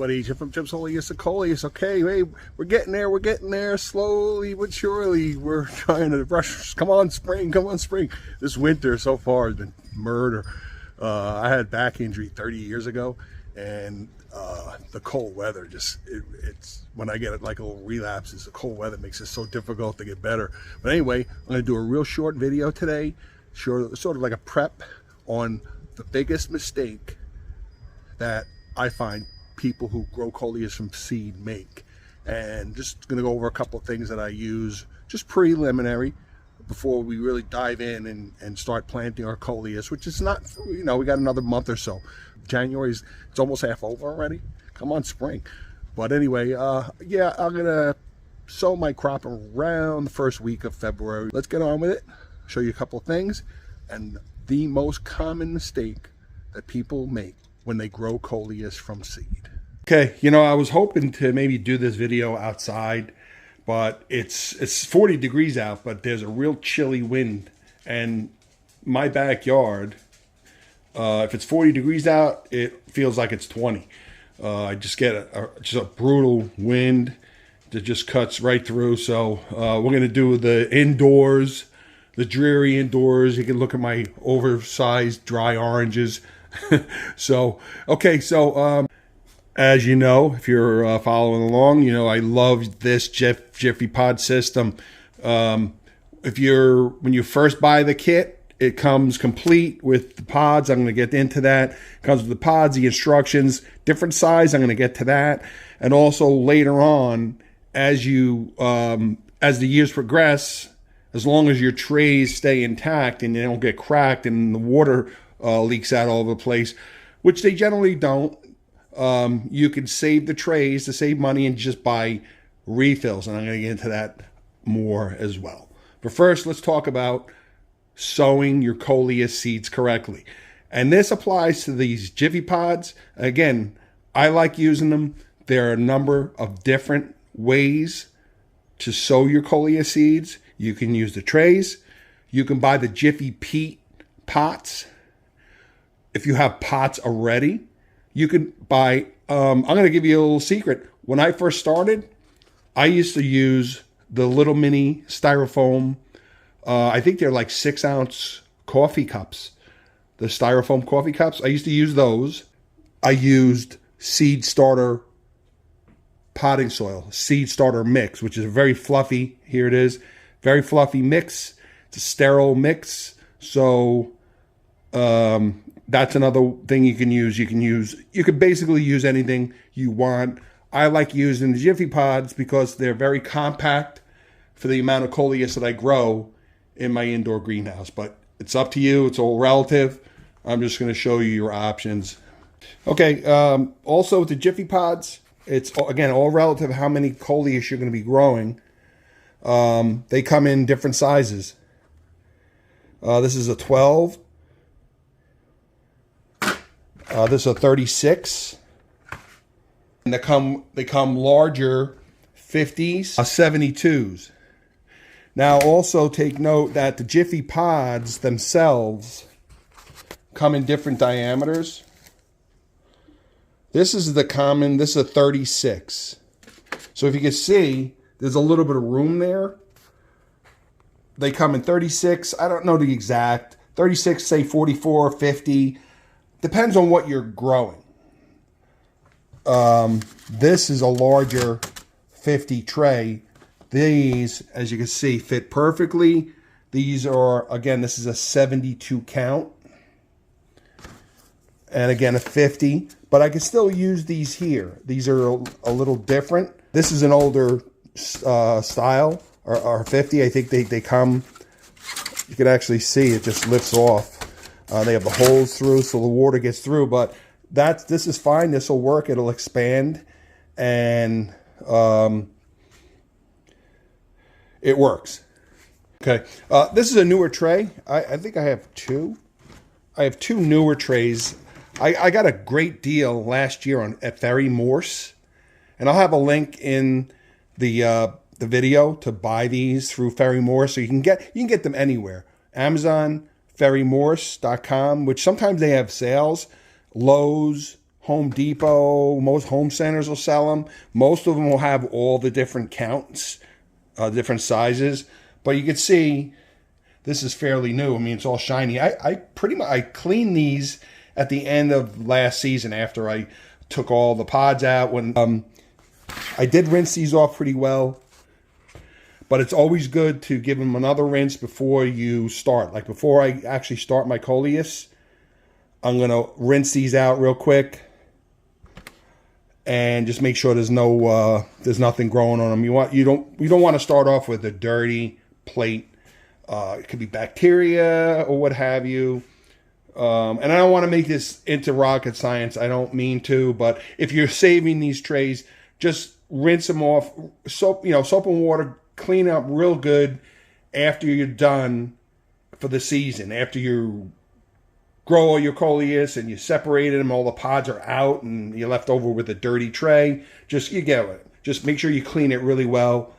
everybody. Jiffy from Coleus. Okay, hey, we're getting there, slowly but surely. We're trying to rush. Come on, spring. This winter so far has been murder. I had back injury 30 years ago, and the cold weather it's when I get like a little relapses, the cold weather makes it so difficult to get better. But anyway, I'm going to do a real short video today, sort of like a prep on the biggest mistake that I find people who grow Coleus from seed make. And just going to go over a couple of things that I use just preliminary before we really dive in and start planting our Coleus, which is not, we got another month or so. January's, it's almost half over already. Come on, spring. But anyway, yeah, I'm going to sow my crop around the first week of February. Let's get on with it. Show you a couple of things and the most common mistake that people make when they grow Coleus from seed. Okay, I was hoping to maybe do this video outside, but it's 40 degrees out, but there's a real chilly wind. And my backyard, if it's 40 degrees out, it feels like it's 20. I just get just a brutal wind that just cuts right through. So we're going to do the indoors, the dreary indoors. You can look at my oversized dry oranges. So, okay, so as you know, if you're following along, I love this Jiffy pod system. When you first buy the kit, it comes complete with the pods. I'm going to get into that. It comes with the pods, the instructions, different size. I'm going to get to that. And also later on, as the years progress, as long as your trays stay intact and they don't get cracked and the water leaks out all over the place, which they generally don't, you can save the trays to save money and just buy refills. And I'm going to get into that more as well. But first, let's talk about sowing your Coleus seeds correctly. And this applies to these Jiffy pods. Again, I like using them. There are a number of different ways to sow your Coleus seeds. You can use the trays. You can buy the Jiffy peat pots. If you have pots already, you can buy, I'm going to give you a little secret. When I first started, I used to use the little mini styrofoam, I think they're like 6-ounce coffee cups. The styrofoam coffee cups, I used to use those. I used seed starter potting soil, seed starter mix, which is a very fluffy, here it is, very fluffy mix. It's a sterile mix. So, that's another thing you can use. You could basically use anything you want. I like using the Jiffy pods because they're very compact for the amount of Coleus that I grow in my indoor greenhouse. But it's up to you. It's all relative. I'm just going to show you your options. Okay. Also with the Jiffy pods, it's again all relative how many Coleus you're going to be growing. They come in different sizes. This is a 12. This is a 36. And they come larger 50s, 72s. Now also take note that the Jiffy pods themselves come in different diameters. This is this is a 36. So if you can see, there's a little bit of room there. They come in 36. I don't know the exact. 36, say 44, 50. Depends on what you're growing. This is a larger 50 tray. These, as you can see, fit perfectly. These are, again, this is a 72 count. And again, a 50. But I can still use these here. These are a little different. This is an older style, or 50. I think they come, you can actually see it just lifts off. They have the holes through so the water gets through, but this is fine. This will work. It'll expand, and it works. Okay, this is a newer tray. I think I have two. I have two newer trays. I got a great deal last year at Ferry Morse, and I'll have a link in the video to buy these through Ferry Morse, so you can get them anywhere. Amazon, ferrymorse.com, which sometimes they have sales. Lowe's, Home Depot, most home centers will sell them. Most of them will have all the different counts, different sizes. But you can see this is fairly new. I mean, it's all shiny. I cleaned these at the end of last season after I took all the pods out. When I did rinse these off pretty well. But it's always good to give them another rinse before you start. Like before I actually start my Coleus, I'm going to rinse these out real quick. And just make sure there's nothing growing on them. You don't want to start off with a dirty plate. It could be bacteria or what have you. And I don't want to make this into rocket science. I don't mean to, but if you're saving these trays, just rinse them off. Soap and water. Clean up real good after you're done for the season. After you grow all your Coleus and you separated them, all the pods are out, and you're left over with a dirty tray. Just make sure you clean it really well,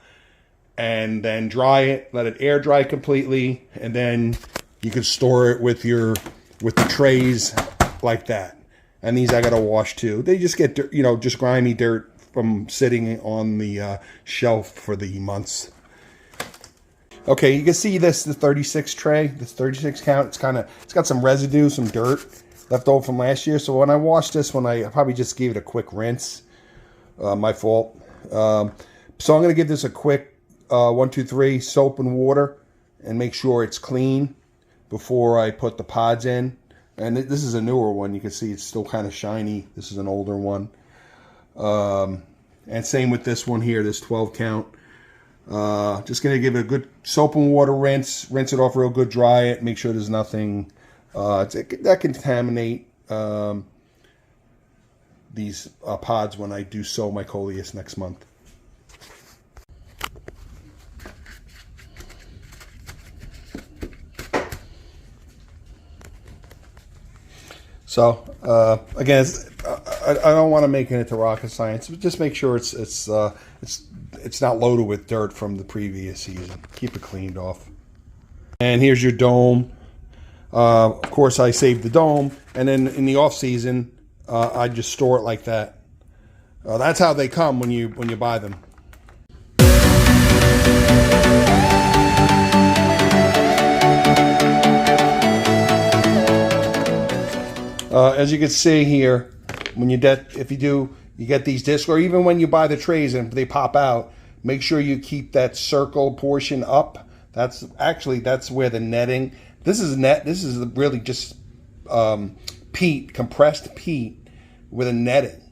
and then dry it. Let it air dry completely, and then you can store it with the trays like that. And these I gotta wash too. They just get just grimy dirt from sitting on the shelf for the months. Okay, you can see the 36 tray, this 36 count. It's got some residue, some dirt left over from last year. So when I washed this one, I probably just gave it a quick rinse. My fault. So I'm going to give this a quick 1, 2, 3 soap and water and make sure it's clean before I put the pods in. And this is a newer one. You can see it's still kind of shiny. This is an older one. And same with this one here, this 12 count. Just going to give it a good soap and water rinse it off real good, dry it, make sure there's nothing that contaminate these pods when I do sow my Coleus next month. So again, I don't want to make it into rocket science, but just make sure it's not loaded with dirt from the previous season. Keep it cleaned off. And here's your dome. Of course, I saved the dome, and then in the off season, I just store it like that. That's how they come when you buy them. As you can see here, when you get these discs, or even when you buy the trays and they pop out, make sure you keep that circle portion up. That's where the netting. This is really just peat, compressed peat with a netting,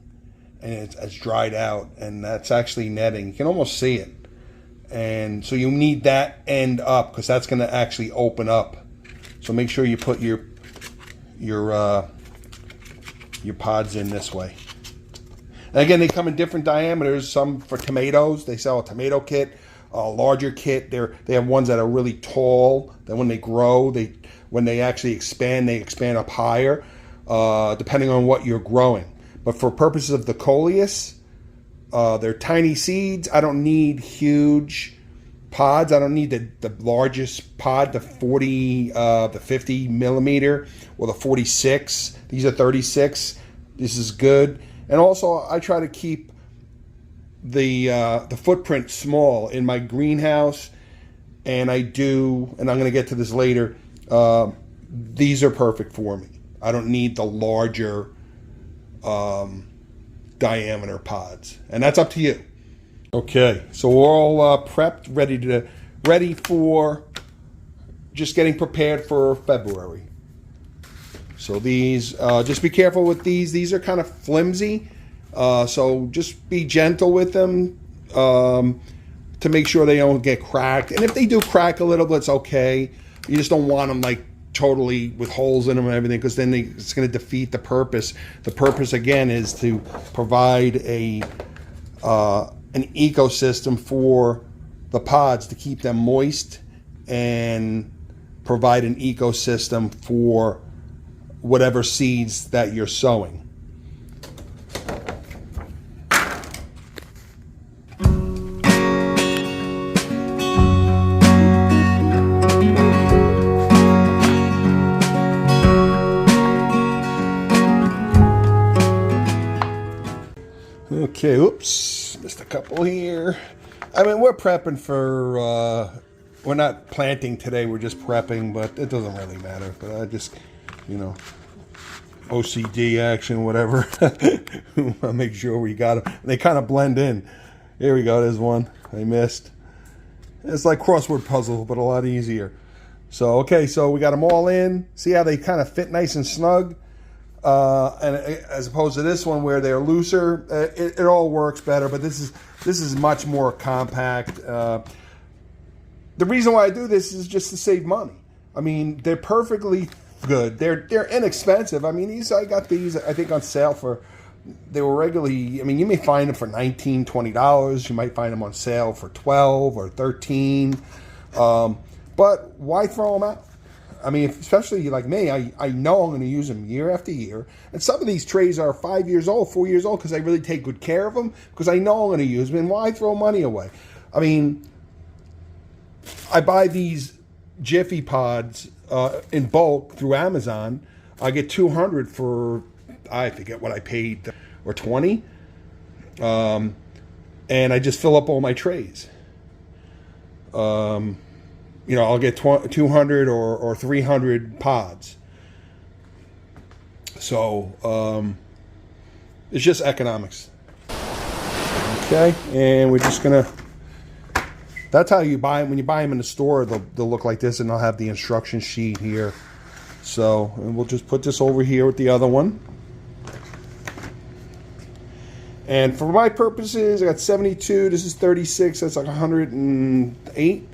and it's dried out, and that's actually netting. You can almost see it, and so you need that end up because that's going to actually open up. So make sure you put your pods in this way. And again, they come in different diameters. Some for tomatoes, they sell a tomato kit, a larger kit. They have ones that are really tall, that when they grow, when they actually expand, they expand up higher, depending on what you're growing. But for purposes of the Coleus, they're tiny seeds. I don't need huge pods. I don't need the largest pod, the 50 millimeter, or the 46. These are 36. This is good. And also, I try to keep the footprint small in my greenhouse. And I'm going to get to this later, these are perfect for me. I don't need the larger diameter pods. And that's up to you. Okay, so we're all prepped, ready for just getting prepared for February. So these, just be careful with these. These are kind of flimsy, so just be gentle with them to make sure they don't get cracked. And if they do crack a little bit, it's okay. You just don't want them like totally with holes in them and everything, because then it's going to defeat the purpose. The purpose, again, is to provide an ecosystem for the pods to keep them moist and provide an ecosystem for whatever seeds that you're sowing. Okay, oops, missed a couple here. I mean, we're prepping for, we're not planting today, we're just prepping, but it doesn't really matter. But I just, you know, OCD action, whatever. I'll make sure we got them. They kind of blend in. Here we go, there's one I missed. It's like crossword puzzle, but a lot easier. So, okay, so we got them all in. See how they kind of fit nice and snug? And as opposed to this one where they're looser, it all works better. But this is much more compact. The reason why I do this is just to save money. I mean, they're perfectly good. They're inexpensive. I mean, I got these I think on sale for. They were regularly. I mean, you may find them for $19, $20. You might find them on sale for $12 or $13. But why throw them out? I mean, especially like me, I know I'm going to use them year after year. And some of these trays are 5 years old, 4 years old, because I really take good care of them, because I know I'm going to use them. And why throw money away? I mean, I buy these Jiffy pods in bulk through Amazon. I get 200 for, I forget what I paid, or 20. And I just fill up all my trays. You know, I'll get 200 or 300 pods. So, it's just economics. Okay, and we're just going to... That's how you buy them. When you buy them in the store, they'll look like this, and they'll have the instruction sheet here. So, and we'll just put this over here with the other one. And for my purposes, I got 72. This is 36. That's like 108.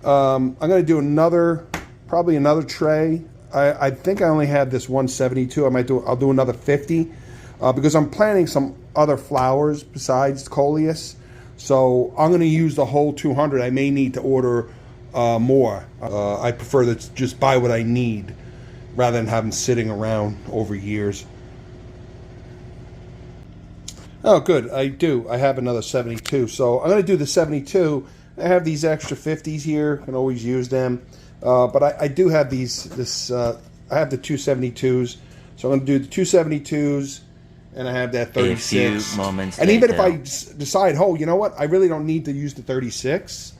I'm going to do probably another tray. I think I only have this 172. I'll do another 50 because I'm planting some other flowers besides Coleus. So I'm going to use the whole 200. I may need to order more. I prefer to just buy what I need rather than have them sitting around over years. Oh, good. I do. I have another 72. So I'm going to do the 72. I have these extra 50s here. Can always use them. But I do have I have the 272s. So I'm going to do the 272s. And I have that 36. A few moments and even later. if I decide, oh, you know what? I really don't need to use the 36.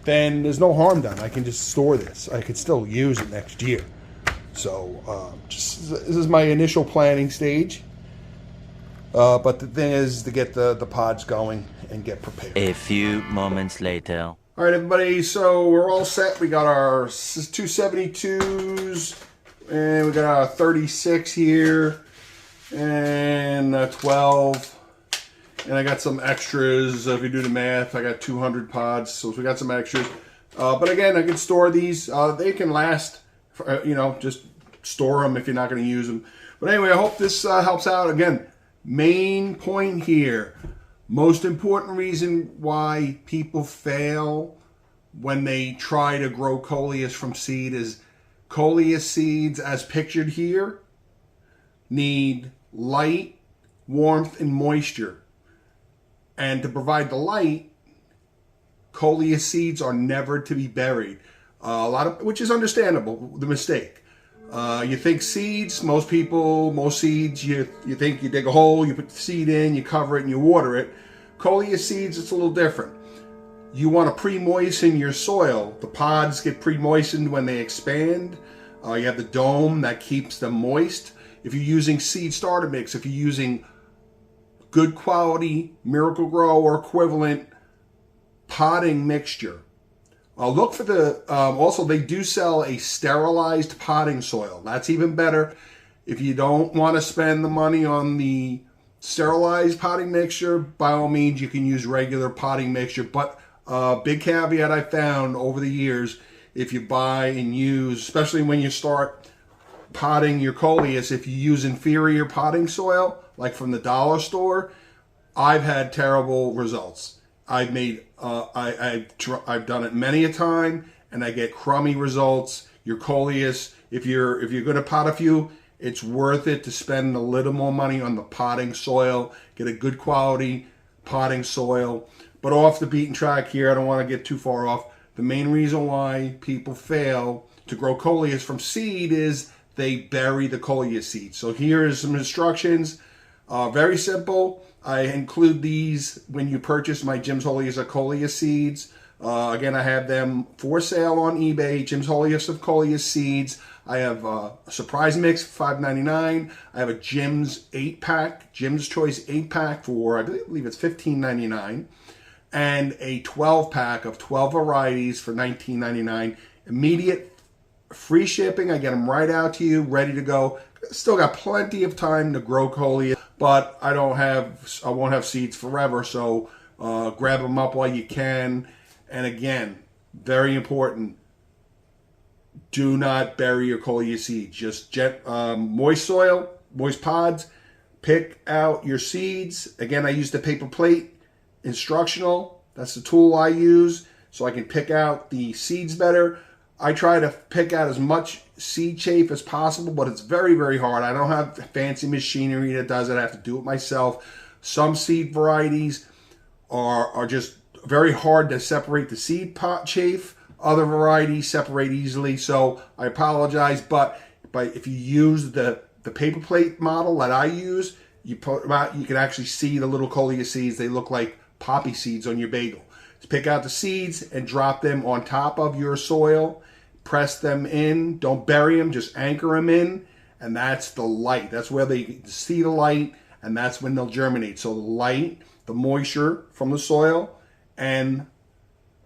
Then there's no harm done. I can just store this. I could still use it next year. So this is my initial planning stage. But the thing is to get the pods going and get prepared. A few moments later. All right, everybody. So we're all set. We got our 272s, and we got our 36 here, and 12. And I got some extras. If you do the math, I got 200 pods. So we got some extras. But again, I can store these. They can last. Just store them if you're not going to use them. But anyway, I hope this helps out. Again. Main point here, most important reason why people fail when they try to grow Coleus from seed is Coleus seeds, as pictured here, need light, warmth, and moisture. And to provide the light, Coleus seeds are never to be buried. Which is understandable, the mistake. You think seeds, most seeds, you think you dig a hole, you put the seed in, you cover it, and you water it. Coleus seeds, it's a little different. You want to pre-moisten your soil. The pods get pre-moistened when they expand. You have the dome that keeps them moist. If you're using seed starter mix, if you're using good quality Miracle-Gro or equivalent potting mixture, look for also they do sell a sterilized potting soil. That's even better. If you don't want to spend the money on the sterilized potting mixture, by all means, you can use regular potting mixture. But big caveat I found over the years, if you buy and use, especially when you start potting your Coleus, if you use inferior potting soil, like from the dollar store, I've had terrible results. I've done it many a time, and I get crummy results. Your Coleus, if you're going to pot a few, it's worth it to spend a little more money on the potting soil. Get a good quality potting soil. But off the beaten track here, I don't want to get too far off. The main reason why people fail to grow Coleus from seed is they bury the Coleus seed. So here is some instructions. Very simple. I include these when you purchase my Jim's Holiest of Coleus seeds. Again, I have them for sale on eBay. Jim's Holiest of Coleus seeds. I have a surprise mix for $5.99. I have a Jim's 8-pack, Jim's Choice 8-pack for, I believe it's $15.99. And a 12-pack of 12 varieties for $19.99. Immediate free shipping. I get them right out to you, ready to go. Still got plenty of time to grow Coleus, but I won't have seeds forever, so grab them up while you can. And again, very important, do not bury your Coleus seeds. Just moist soil, moist pods, pick out your seeds. Again, I use the paper plate instructional. That's the tool I use so I can pick out the seeds better. I try to pick out as much seed chaff as possible, but it's very, very hard. I don't have fancy machinery that does it. I have to do it myself. Some seed varieties are just very hard to separate the seed pot chaff. Other varieties separate easily, so I apologize. But if you use the paper plate model that I use, you can actually see the little Coleus seeds. They look like poppy seeds on your bagel. Just pick out the seeds and drop them on top of your soil. Press them in. Don't bury them. Just anchor them in. And that's the light. That's where they see the light, and that's when they'll germinate. So the light, the moisture from the soil, and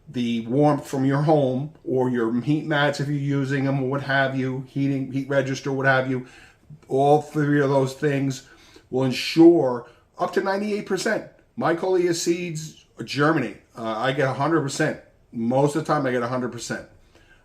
the warmth from your home or your heat mats if you're using them, or what have you, heat register, what have you. All three of those things will ensure up to 98%. My Coleus seeds germinate. I get 100%. Most of the time I get 100%.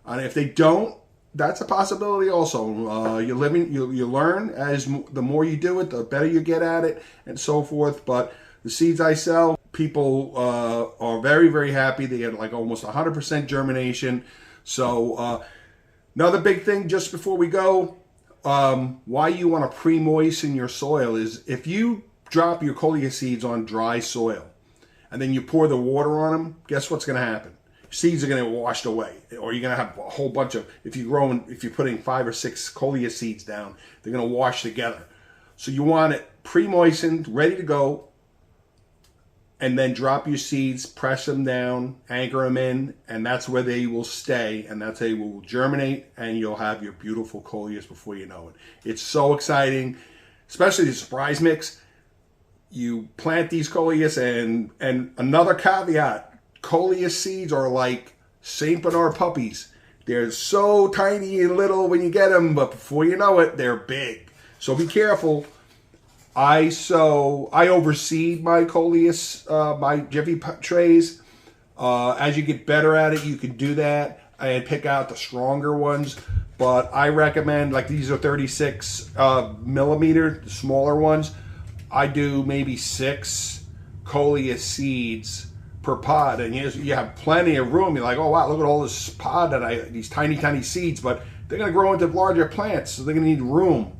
And if they don't, that's a possibility also. You learn as the more you do it, the better you get at it, and so forth. But the seeds I sell, people are very, very happy. They get like almost 100% germination. So another big thing just before we go, why you want to pre-moisten your soil is if you drop your Coleus seeds on dry soil and then you pour the water on them, guess what's going to happen? Seeds are going to get washed away, or you're going to have a whole bunch of, if you're putting 5 or 6 Coleus seeds down, they're going to wash together. So you want it pre-moistened, ready to go, and then drop your seeds, press them down, anchor them in, and that's where they will stay, and that's how they will germinate, and you'll have your beautiful Coleus before you know it. It's so exciting, especially the surprise mix. You plant these Coleus, and another caveat, Coleus seeds are like St. Bernard puppies. They're so tiny and little when you get them, but before you know it, they're big. So be careful. I overseed my Coleus, my Jiffy trays. As you get better at it, you can do that and pick out the stronger ones. But I recommend, like these are 36 millimeter, the smaller ones. I do maybe 6 Coleus seeds per pod, and you have plenty of room. You're like, oh wow, look at all this pod these tiny seeds, but they're going to grow into larger plants, so they're going to need room.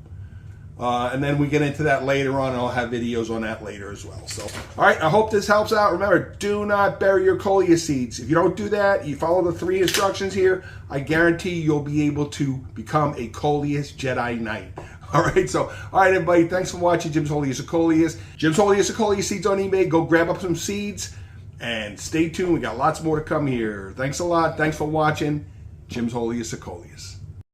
And then we get into that later on, and I'll have videos on that later as well. So, all right, I hope this helps out. Remember, do not bury your Coleus seeds. If you don't do that, you follow the 3 instructions here, I guarantee you'll be able to become a Coleus Jedi Knight. All right, so, all right, everybody, thanks for watching Jim's Holiest of Coleus. Jim's Holiest of Coleus seeds on eBay. Go grab up some seeds, and stay tuned. We got lots more to come here. Thanks a lot. Thanks for watching Jim's Holiest of Coleus.